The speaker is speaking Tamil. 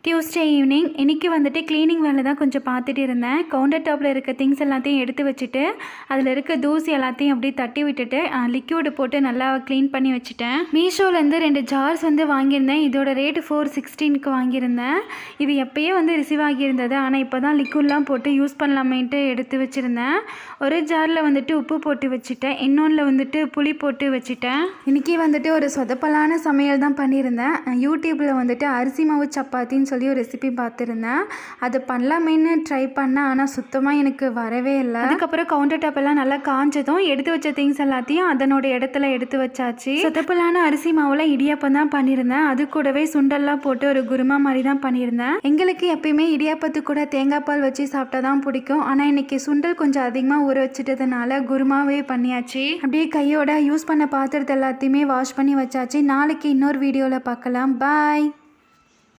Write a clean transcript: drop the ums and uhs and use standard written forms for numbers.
டியூஸ்டே ஈவினிங் இன்றைக்கி வந்துட்டு க்ளீனிங் வேலை தான் கொஞ்சம் பார்த்துட்டு இருந்தேன். கவுண்டர் டாப்பில் இருக்க திங்ஸ் எல்லாத்தையும் எடுத்து வச்சுட்டு அதில் இருக்க தூசி எல்லாத்தையும் அப்படியே தட்டி விட்டுட்டு லிக்யூடு போட்டு நல்லா க்ளீன் பண்ணி வச்சுட்டேன். மீஷோலேருந்து 2 ஜார்ஸ் வந்து வாங்கியிருந்தேன். இதோட ரேட்டு 416க்கு வாங்கியிருந்தேன். இது எப்போயே வந்து ரிசீவ் ஆகியிருந்தது. ஆனால் இப்போ தான் லிக்யூட்லாம் போட்டு யூஸ் பண்ணலாமேன்ட்டு எடுத்து வச்சுருந்தேன். ஒரு ஜாரில் வந்துட்டு உப்பு போட்டு வச்சுட்டேன், இன்னொன்றில் வந்துட்டு புளி போட்டு வச்சுட்டேன். இன்றைக்கி வந்துட்டு ஒரு சொதப்பலான சமையல் தான் பண்ணியிருந்தேன். யூடியூப்பில் வந்துட்டு அரிசி மாவு சப்பாத்தின்னு சொல்லி ஒரு ரெசிபி பார்த்துருந்தேன். அது பண்ணலாமேன்னு ட்ரை பண்ணேன், ஆனால் சுத்தமாக எனக்கு வரவே இல்லை. அதுக்கப்புறம் கவுண்டர் டாப் எல்லாம் நல்லா காஞ்சதும் எடுத்து வச்ச திங்ஸ் எல்லாத்தையும் அதனோட இடத்துல எடுத்து வச்சாச்சு. சொதப்பலான அரிசி மாவில் இடியாப்பம் தான் பண்ணியிருந்தேன். அது கூடவே சுண்டெல்லாம் போட்டு ஒரு குருமா மாதிரி தான் பண்ணியிருந்தேன். எங்களுக்கு எப்பயுமே இடியாப்பத்து கூட தேங்காய் பால் வச்சு சாப்பிட்டா தான் பிடிக்கும். ஆனால் இன்னைக்கு சுண்டல் கொஞ்சம் அதிகமாக ஊற வச்சுட்டதுனால குருமாவே பண்ணியாச்சு. அப்படியே கையோட யூஸ் பண்ண பாத்திரத்தை எல்லாத்தையுமே வாஷ் பண்ணி வச்சாச்சு. நாளைக்கு இன்னொரு வீடியோவில் பார்க்கலாம். பாய்.